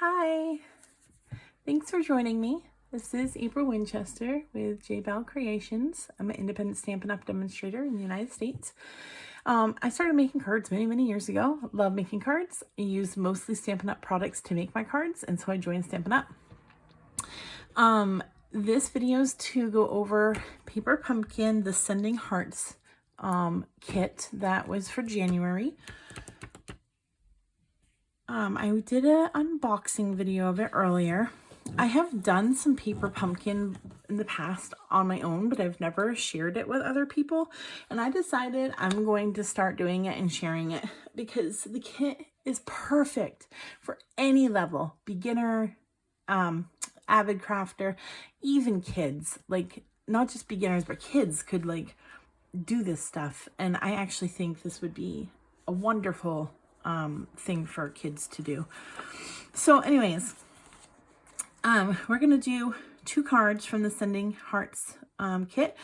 Hi, thanks for joining me. This is April Winchester with J Bell Creations. I'm an independent Stampin' Up! Demonstrator in the United States. I started making cards many years ago. Love making cards. I use mostly Stampin' Up! Products to make my cards, and so I joined Stampin' Up! This video is to go over Paper Pumpkin, the Sending Hearts kit that was for January. I did an unboxing video of it earlier. I have done some Paper Pumpkin in the past on my own, but I've never shared it with other people. And I decided I'm going to start doing it and sharing it because the kit is perfect for any level. Beginner, avid crafter, even kids. Like, not just beginners, but kids could like do this stuff. And I actually think this would be a wonderful thing for kids to do. So anyways, we're gonna do 2 cards from the Sending Hearts kit.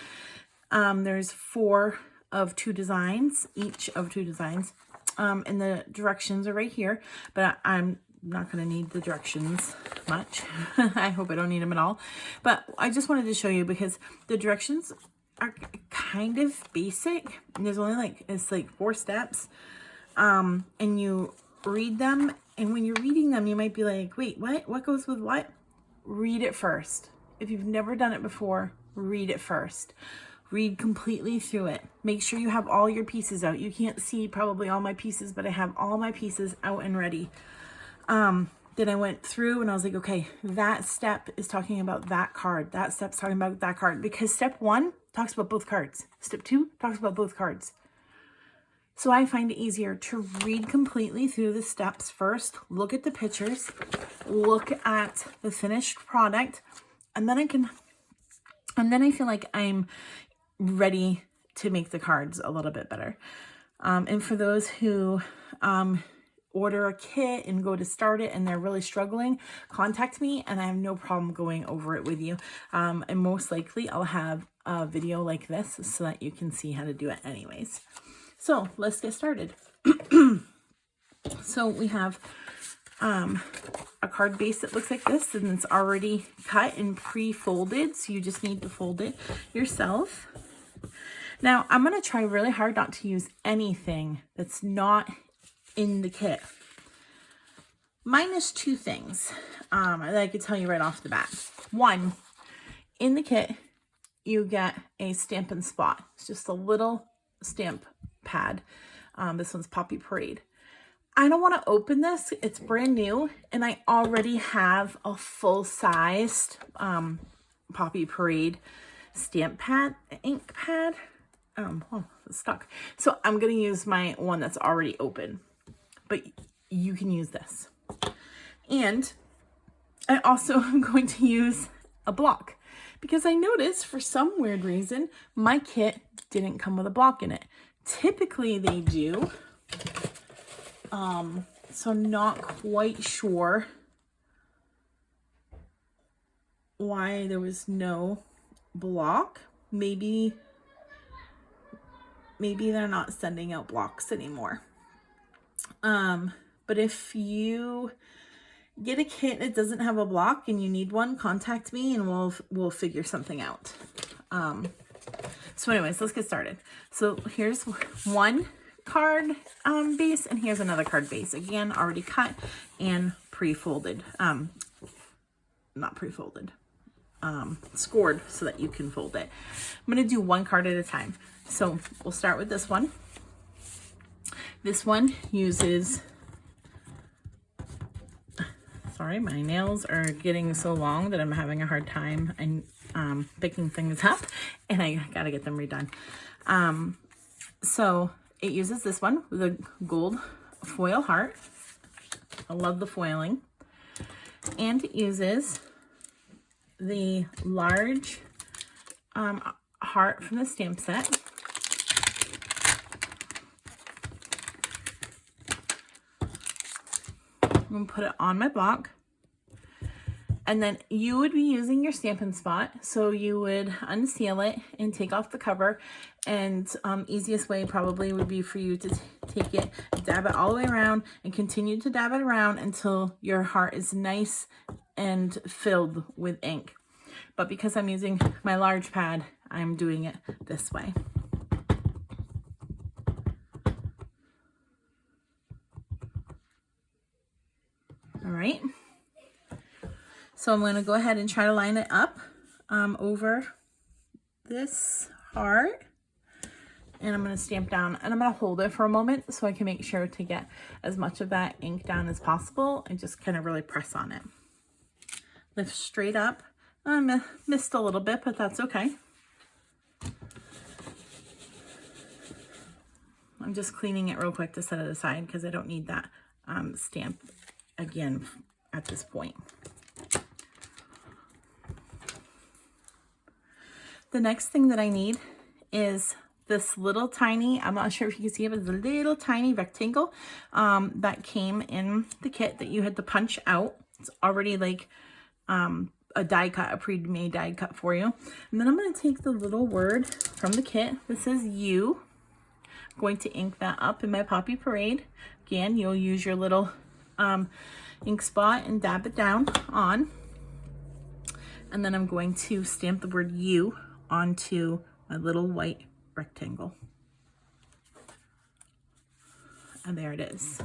There's 4 of 2 designs, each of 2 designs, and the directions are right here, but I'm not gonna need the directions much. I hope I don't need them at all, but I just wanted to show you because the directions are kind of basic. There's only it's like 4 steps. And you read them, and when you're reading them, you might be like, wait, what goes with what? Read it first. If you've never done it before, read it first. Read completely through it. Make sure you have all your pieces out. You can't see probably all my pieces, but I have all my pieces out and ready. Then I went through and I was like, okay, that step is talking about that card. That step's talking about that card, because step 1 talks about both cards. Step 2 talks about both cards. So I find it easier to read completely through the steps first, look at the pictures, look at the finished product, and then I feel like I'm ready to make the cards a little bit better. And for those who order a kit and go to start it and they're really struggling, contact me and I have no problem going over it with you. And most likely I'll have a video like this so that you can see how to do it anyways. So let's get started. So we have a card base that looks like this, and it's already cut and pre-folded, so you just need to fold it yourself. Now I'm going to try really hard not to use anything that's not in the kit, minus 2 things that I could tell you right off the bat. 1, in the kit you get a Stampin' Spot. It's just a little stamp pad. This one's Poppy Parade. I don't want to open this. It's brand new and I already have a full-sized Poppy Parade stamp pad, ink pad. Oh, it's stuck. So I'm going to use my one that's already open, but you can use this. And I also am going to use a block because I noticed for some weird reason my kit didn't come with a block in it. Typically they do, so I'm not quite sure why there was no block. Maybe they're not sending out blocks anymore. But if you get a kit that doesn't have a block and you need one, contact me and we'll figure something out. So anyways, let's get started. So here's one card base and here's another card base. Again, already cut and pre-folded. Not pre-folded. Scored so that you can fold it. I'm going to do one card at a time. So we'll start with this one. This one uses... Sorry, my nails are getting so long that I'm having a hard time picking things up, and I gotta get them redone. So it uses this one with a gold foil heart. I love the foiling. And it uses the large heart from the stamp set. I'm going to put it on my block. And then you would be using your Stampin' Spot. So you would unseal it and take off the cover. And easiest way probably would be for you to take it, dab it all the way around, and continue to dab it around until your heart is nice and filled with ink. But because I'm using my large pad, I'm doing it this way. All right. So I'm going to go ahead and try to line it up over this heart. And I'm going to stamp down, and I'm going to hold it for a moment so I can make sure to get as much of that ink down as possible and just kind of really press on it. Lift straight up. I missed a little bit, but that's okay. I'm just cleaning it real quick to set it aside because I don't need that stamp again at this point. The next thing that I need is this little tiny, I'm not sure if you can see it, but it's a little tiny rectangle that came in the kit that you had to punch out. It's already like a die cut, a pre-made die cut for you. And then I'm going to take the little word from the kit that says you. I'm going to ink that up in my Poppy Parade. Again, you'll use your little ink spot and dab it down on. And then I'm going to stamp the word you onto my little white rectangle. And there it is.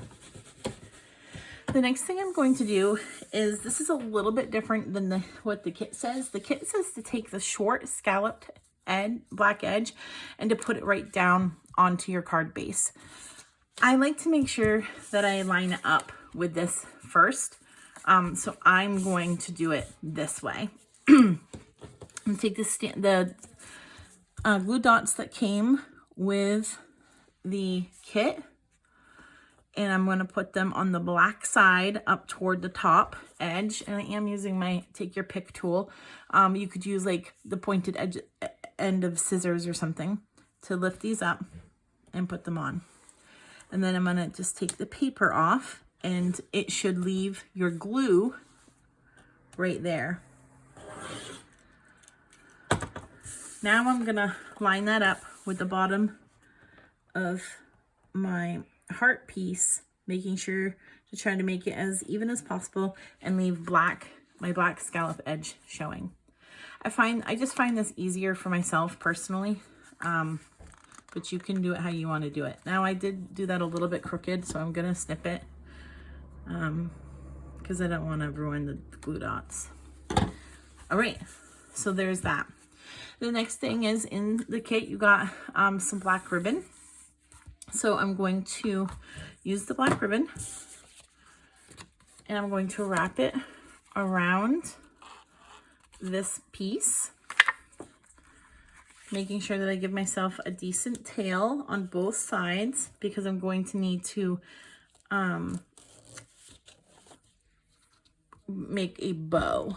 The next thing I'm going to do is, this is a little bit different than what the kit says. The kit says to take the short scalloped black edge and to put it right down onto your card base. I like to make sure that I line it up with this first. So I'm going to do it this way. And take the glue dots that came with the kit, and I'm going to put them on the black side up toward the top edge. And I am using my take your pick tool. You could use like the pointed edge end of scissors or something to lift these up and put them on. And then I'm going to just take the paper off, and it should leave your glue right there. Now I'm going to line that up with the bottom of my heart piece, making sure to try to make it as even as possible and leave my black scallop edge showing. I just find this easier for myself personally, but you can do it how you want to do it. Now I did do that a little bit crooked, so I'm going to snip it because I don't want to ruin the glue dots. All right, so there's that. The next thing is, in the kit you got some black ribbon. So I'm going to use the black ribbon, and I'm going to wrap it around this piece, making sure that I give myself a decent tail on both sides, because I'm going to need to make a bow.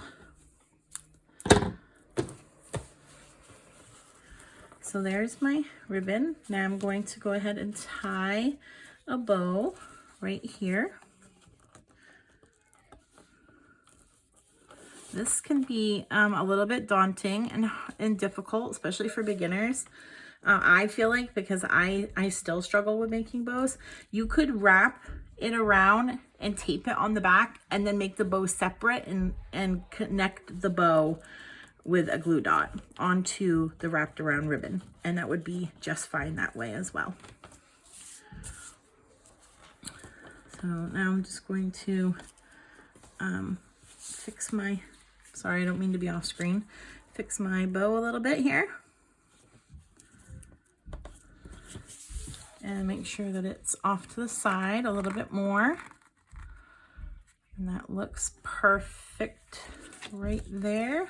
So there's my ribbon. Now I'm going to go ahead and tie a bow right here. This can be a little bit daunting and difficult, especially for beginners. I feel like, because I still struggle with making bows. You could wrap it around and tape it on the back, and then make the bow separate and connect the bow with a glue dot onto the wrapped around ribbon, and that would be just fine that way as well. So now I'm just going to fix my, sorry, I don't mean to be off screen, fix my bow a little bit here, and make sure that it's off to the side a little bit more, and that looks perfect right there.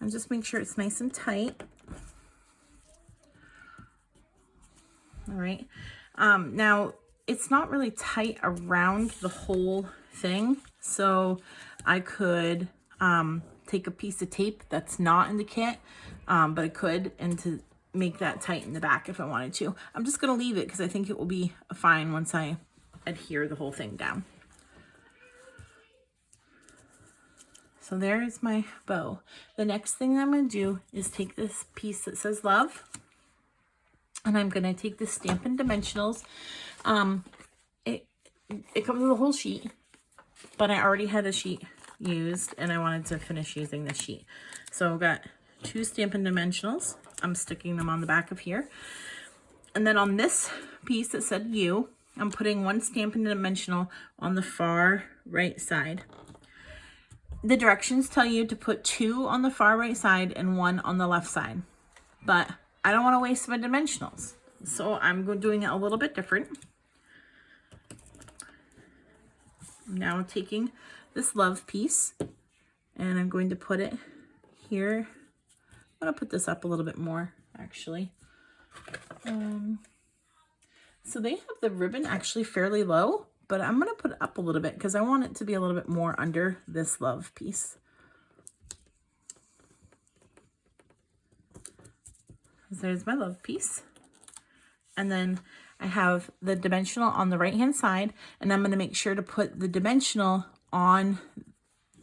And just make sure it's nice and tight. All right. Now, it's not really tight around the whole thing, so I could take a piece of tape that's not in the kit, but I could, and to make that tight in the back if I wanted to. I'm just going to leave it because I think it will be fine once I adhere the whole thing down. So there's my bow. The next thing I'm going to do is take this piece that says love, and I'm going to take this Stampin' Dimensionals. It comes with a whole sheet, but I already had a sheet used and I wanted to finish using this sheet. So I've got 2 Stampin' Dimensionals. I'm sticking them on the back of here. And then on this piece that said you, I'm putting 1 Stampin' Dimensional on the far right side. The directions tell you to put 2 on the far right side and 1 on the left side. But I don't want to waste my dimensionals, so I'm doing it a little bit different. I'm now taking this love piece and I'm going to put it here. I'm going to put this up a little bit more, actually. So they have the ribbon actually fairly low, but I'm going to put it up a little bit because I want it to be a little bit more under this love piece. There's my love piece. And then I have the dimensional on the right hand side, and I'm going to make sure to put the dimensional on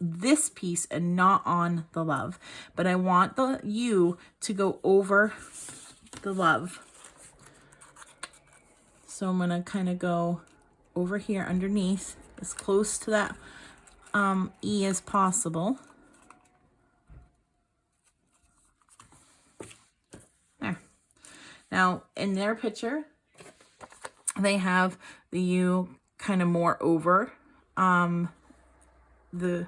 this piece and not on the love. But I want the U to go over the love. So I'm going to kind of go over here underneath, as close to that E as possible. There. Now, in their picture, they have the U kind of more over the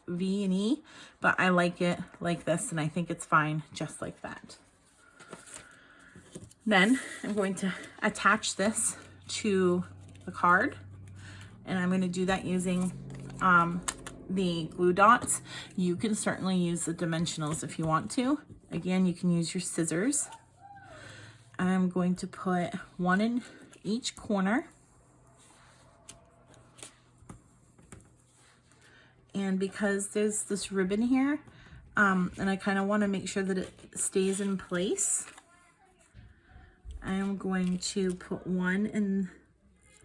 V and E, but I like it like this, and I think it's fine just like that. Then I'm going to attach this to the card, and I'm going to do that using the glue dots. You can certainly use the dimensionals if you want to. Again, you can use your scissors. I'm going to put 1 in each corner. And because there's this ribbon here, and I kind of want to make sure that it stays in place, I am going to put 1 in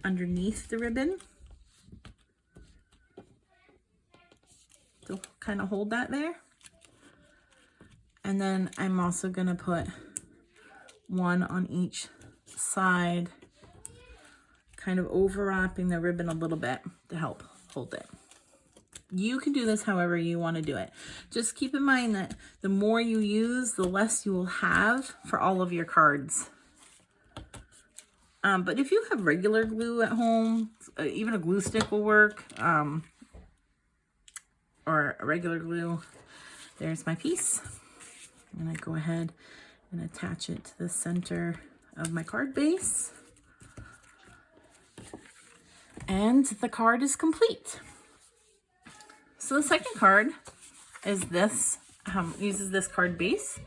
underneath the ribbon to kind of hold that there. And then I'm also going to put 1 on each side, kind of overlapping the ribbon a little bit to help hold it. You can do this however you want to do it. Just keep in mind that the more you use, the less you will have for all of your cards. But if you have regular glue at home, even a glue stick will work, or a regular glue. There's my piece. I'm going to go ahead and attach it to the center of my card base. And the card is complete. So the second card is this, uses this card base,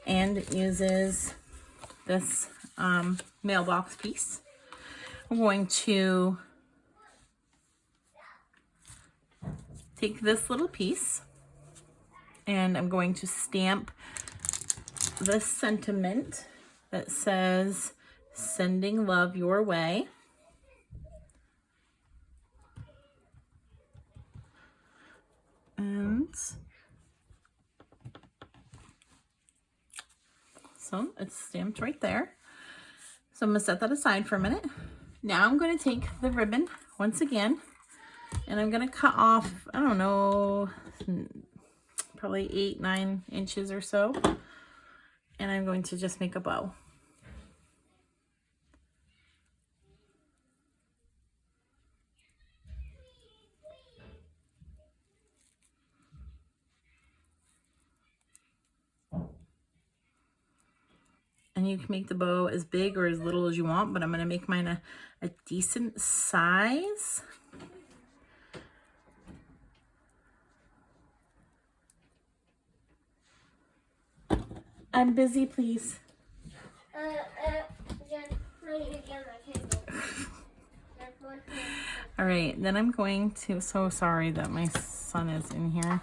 and it uses this mailbox piece. I'm going to take this little piece and I'm going to stamp the sentiment that says, "Sending love your way." And so it's stamped right there. So I'm going to set that aside for a minute. Now I'm going to take the ribbon once again, and I'm going to cut off, I don't know, probably 8-9 inches or so. And I'm going to just make a bow. And you can make the bow as big or as little as you want, but I'm going to make mine a decent size. I'm busy, please. All right, then I'm going to, so sorry that my son is in here.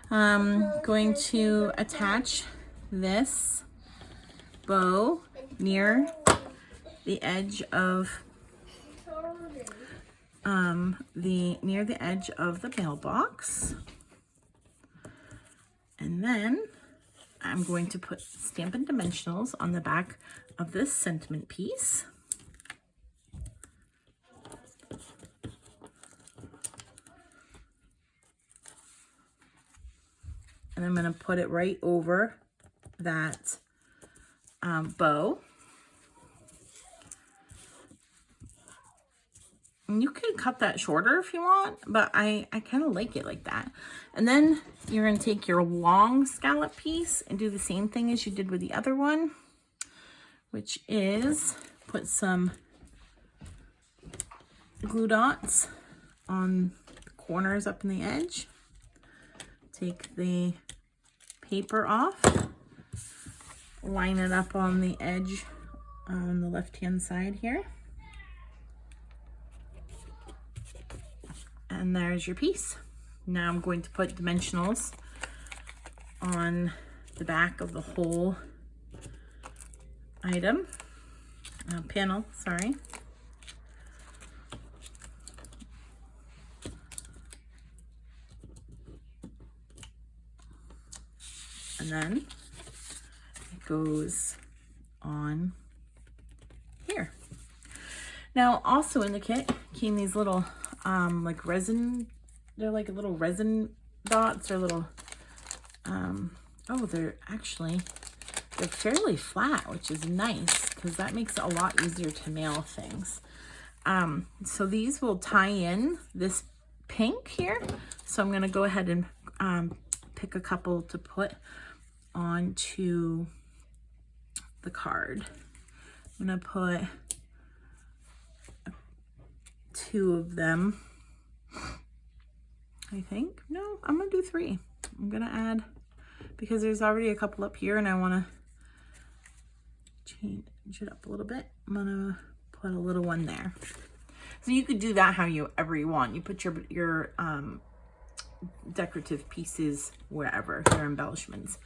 Going to attach this bow near the edge of the mailbox. And then I'm going to put Stampin' Dimensionals on the back of this sentiment piece. And I'm going to put it right over that bow. And you can cut that shorter if you want, but I kind of like it like that. And then you're going to take your long scallop piece and do the same thing as you did with the other one, which is put some glue dots on the corners up in the edge. Take the paper off, line it up on the edge on the left-hand side here. And there's your piece. Now I'm going to put dimensionals on the back of the whole item, panel, sorry. And then it goes on here. Now also in the kit came these little like resin, they're like little resin dots or little, oh, they're fairly flat, which is nice because that makes it a lot easier to mail things. So these will tie in this pink here. So I'm gonna go ahead and pick a couple to put onto the card. I'm gonna put 2 of them, I think. No, I'm gonna do 3. I'm gonna add, because there's already a couple up here and I wanna change it up a little bit. I'm gonna put a little one there. So you could do that however you want. You put your decorative pieces wherever, your embellishments.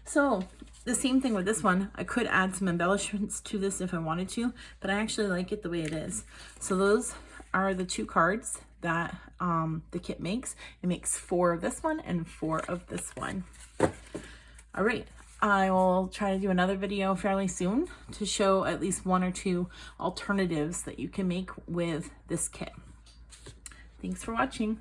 So the same thing with this one. I could add some embellishments to this if I wanted to, but I actually like it the way it is. So those are the 2 cards that the kit makes. It makes 4 of this one and 4 of this one. All right, I will try to do another video fairly soon to show at least 1 or 2 alternatives that you can make with this kit. Thanks for watching.